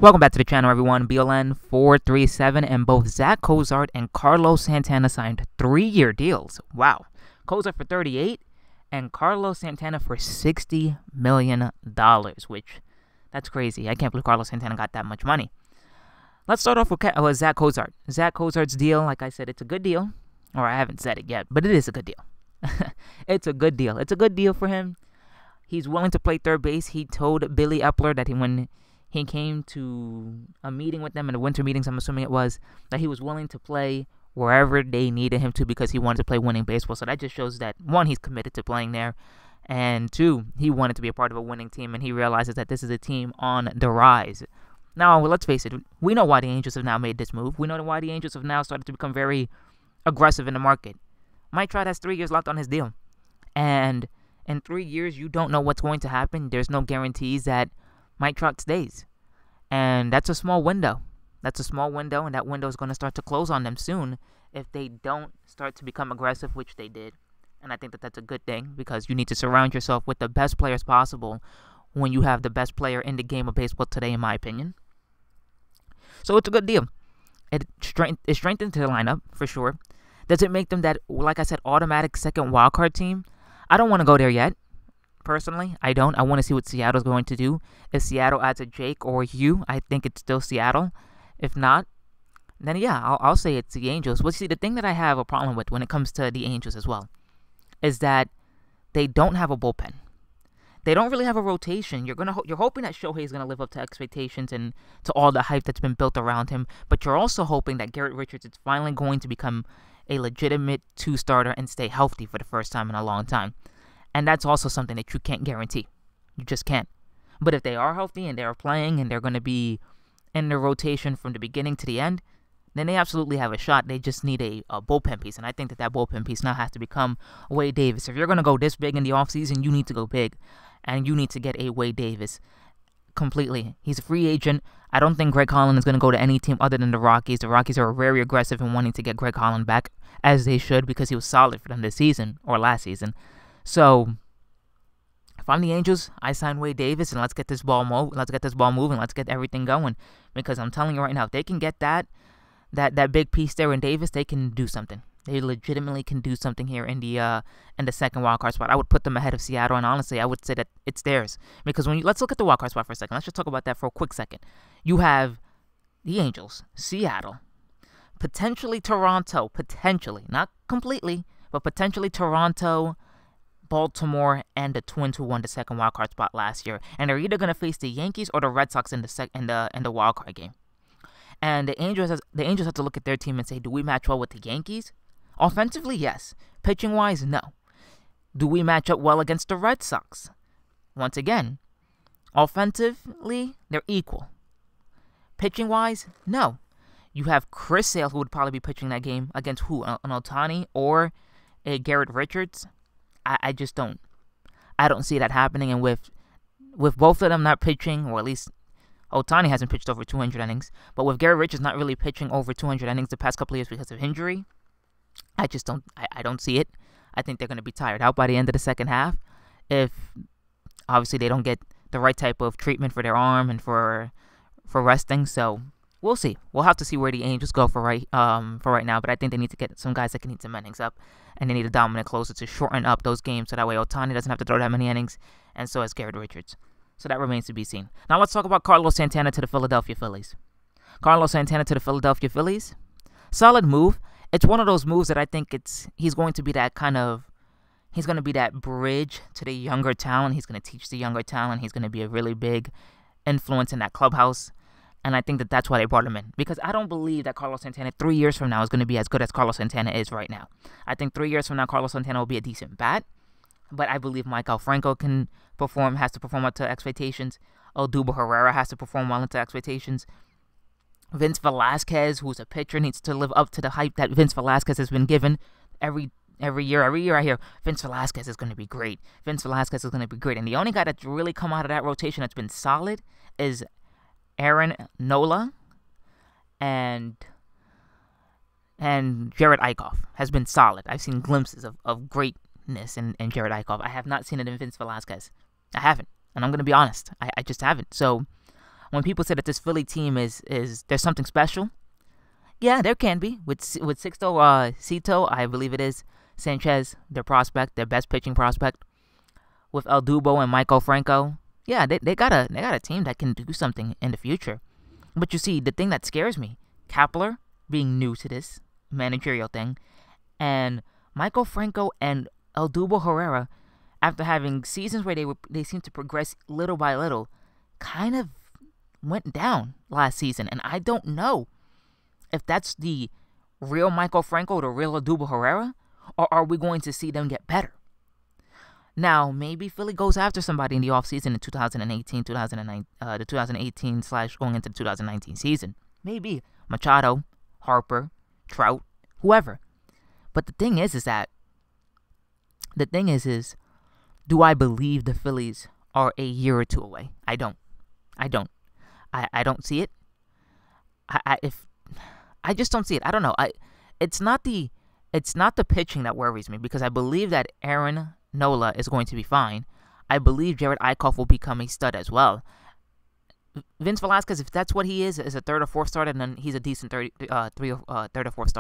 Welcome back to the channel, everyone. BLN437, and both Zack Cozart and Carlos Santana signed 3-year deals. Wow. Cozart for 38 and Carlos Santana for $60 million, which, that's crazy. I can't believe Carlos Santana got that much money. Let's start off with Zack Cozart. Zack Cozart's deal, like I said, it's a good deal. Or I haven't said it yet, but it is a good deal. It's a good deal. It's a good deal for him. He's willing to play third base. He told Billy Epler that when he came to a meeting with them in the winter meetings, I'm assuming it was, that he was willing to play wherever they needed him to because he wanted to play winning baseball. So that just shows that, one, he's committed to playing there, and two, he wanted to be a part of a winning team, and he realizes that this is a team on the rise. Now, let's face it, we know why the Angels have now made this move. We know why the Angels have now started to become very aggressive in the market. Mike Trout has 3 years left on his deal, and in 3 years, you don't know what's going to happen. There's no guarantees that Mike Trout stays. And that's a small window. That's a small window, and that window is going to start to close on them soon if they don't start to become aggressive, which they did. And I think that that's a good thing because you need to surround yourself with the best players possible when you have the best player in the game of baseball today, in my opinion. So it's a good deal. It strengthens their lineup, for sure. Does it make them that, like I said, automatic second wildcard team? I don't want to go there yet. Personally, I don't. I want to see what Seattle's going to do. If Seattle adds a Jake or Hugh, I think it's still Seattle. If not, then yeah, I'll say it's the Angels. Well, see, the thing that I have a problem with when it comes to the Angels as well is that they don't have a bullpen. They don't really have a rotation. You're hoping that Shohei is gonna live up to expectations and to all the hype that's been built around him. But you're also hoping that Garrett Richards is finally going to become a legitimate two-starter and stay healthy for the first time in a long time. And that's also something that you can't guarantee. You just can't. But if they are healthy and they're playing and they're going to be in the rotation from the beginning to the end, then they absolutely have a shot. They just need a bullpen piece. And I think that bullpen piece now has to become Wade Davis. If you're going to go this big in the offseason, you need to go big. And you need to get a Wade Davis completely. He's a free agent. I don't think Greg Holland is going to go to any team other than the Rockies. The Rockies are very aggressive in wanting to get Greg Holland back, as they should, because he was solid for them this season, or last season. So, if I'm the Angels, I sign Wade Davis, and let's get this ball moving. Let's get everything going. Because I'm telling you right now, if they can get that big piece there in Davis, they can do something. They legitimately can do something here in the second wildcard spot. I would put them ahead of Seattle, and honestly, I would say that it's theirs. Because let's look at the wildcard spot for a second. Let's just talk about that for a quick second. You have the Angels, Seattle, potentially Toronto, not completely, but potentially Toronto, Baltimore, and the Twins, who won the second wildcard spot last year, and they're either going to face the Yankees or the Red Sox in the wildcard game. And the Angels have to look at their team and say, do we match well with the Yankees? Offensively, yes. Pitching wise, no. Do we match up well against the Red Sox? Once again, offensively, they're equal. Pitching wise, no. You have Chris Sale, who would probably be pitching that game against who? An Ohtani or a Garrett Richards? I just don't. I don't see that happening. And with both of them not pitching, or at least Ohtani hasn't pitched over 200 innings, but with Garrett Richards not really pitching over 200 innings the past couple of years because of injury, I just don't. I don't see it. I think they're going to be tired out by the end of the second half if obviously they don't get the right type of treatment for their arm and for resting. So we'll see. We'll have to see where the Angels go for right now. But I think they need to get some guys that can eat some innings up, and they need a dominant closer to shorten up those games so that way Ohtani doesn't have to throw that many innings, and so has Garrett Richards. So that remains to be seen. Now let's talk about Carlos Santana to the Philadelphia Phillies. Carlos Santana to the Philadelphia Phillies. Solid move. It's one of those moves that I think he's going to be that bridge to the younger talent. He's going to teach the younger talent. He's going to be a really big influence in that clubhouse. And I think that that's why they brought him in. Because I don't believe that Carlos Santana 3 years from now is going to be as good as Carlos Santana is right now. I think 3 years from now, Carlos Santana will be a decent bat. But I believe Mike Franco has to perform up to expectations. Odubel Herrera has to perform well into expectations. Vince Velasquez, who's a pitcher, needs to live up to the hype that Vince Velasquez has been given every year. Every year I hear Vince Velasquez is going to be great. Vince Velasquez is going to be great. And the only guy that's really come out of that rotation that's been solid is Aaron Nola and Jared Eichhoff has been solid. I've seen glimpses of greatness in Jared Eichhoff. I have not seen it in Vince Velasquez. I haven't. And I'm going to be honest. I just haven't. So when people say that this Philly team is there's something special, yeah, there can be. With Cito, I believe it is, Sanchez, their prospect, their best pitching prospect, with El Dubo and Michael Franco, yeah, they got a team that can do something in the future. But you see, the thing that scares me, Kepler being new to this managerial thing, and Michael Franco and El Dubo Herrera, after having seasons where they seemed to progress little by little, kind of went down last season. And I don't know if that's the real Michael Franco, the real El Dubo Herrera, or are we going to see them get better? Now, maybe Philly goes after somebody in the offseason in 2018, the 2018 / going into the 2019 season. Maybe Machado, Harper, Trout, whoever. But the thing is do I believe the Phillies are a year or two away? I don't. I don't see it. I just don't see it. I don't know. It's not the pitching that worries me, because I believe that Aaron Nola is going to be fine. I believe Jared Eichhoff will become a stud as well. Vince Velasquez, if that's what he is a third or fourth starter, then he's a decent third or fourth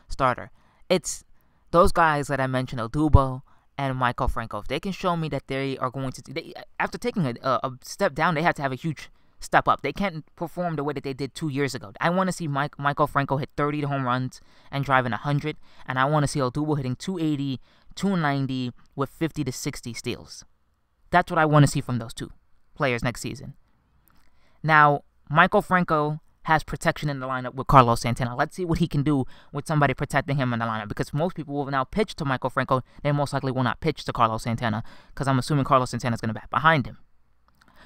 starter. It's those guys that I mentioned, El Dubo and Michael Franco. If they can show me that they are going to, after taking a step down, they have to have a huge step up. They can't perform the way that they did 2 years ago. I want to see Michael Franco hit 30 home runs and driving 100, and I want to see El Dubo hitting 280, 290 with 50 to 60 steals. That's what I want to see from those two players next season. Now, Michael Franco has protection in the lineup with Carlos Santana. Let's see what he can do with somebody protecting him in the lineup, because most people will now pitch to Michael Franco. They most likely will not pitch to Carlos Santana, because I'm assuming Carlos Santana is going to bat behind him.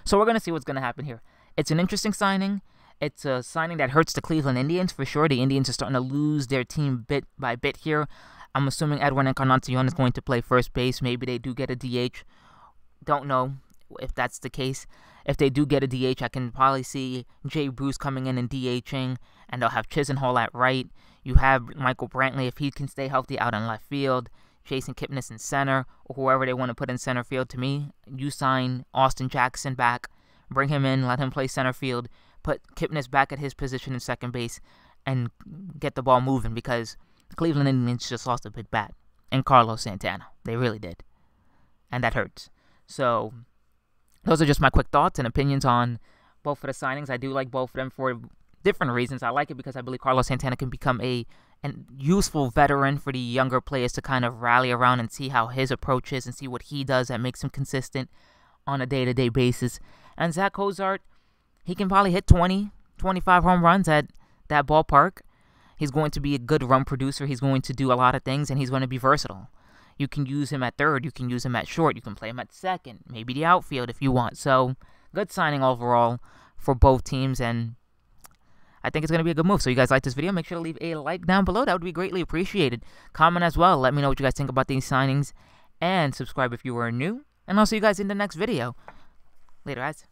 So we're going to see what's going to happen here. It's an interesting signing. It's a signing that hurts the Cleveland Indians for sure. The Indians are starting to lose their team bit by bit here. I'm assuming Edwin Encarnacion is going to play first base. Maybe they do get a DH. Don't know if that's the case. If they do get a DH, I can probably see Jay Bruce coming in and DHing, and they'll have Chisenhall at right. You have Michael Brantley, if he can stay healthy, out in left field. Jason Kipnis in center, or whoever they want to put in center field. To me, you sign Austin Jackson back, bring him in, let him play center field, put Kipnis back at his position in second base, and get the ball moving, because the Cleveland Indians just lost a big bat. And Carlos Santana. They really did. And that hurts. So those are just my quick thoughts and opinions on both of the signings. I do like both of them for different reasons. I like it because I believe Carlos Santana can become a useful veteran for the younger players to kind of rally around and see how his approach is and see what he does that makes him consistent on a day-to-day basis. And Zack Cozart, he can probably hit 20, 25 home runs at that ballpark. He's going to be a good run producer. He's going to do a lot of things, and he's going to be versatile. You can use him at third. You can use him at short. You can play him at second. Maybe the outfield if you want. So, good signing overall for both teams, and I think it's going to be a good move. So, you guys like this video, make sure to leave a like down below. That would be greatly appreciated. Comment as well. Let me know what you guys think about these signings, and subscribe if you are new. And I'll see you guys in the next video. Later, guys.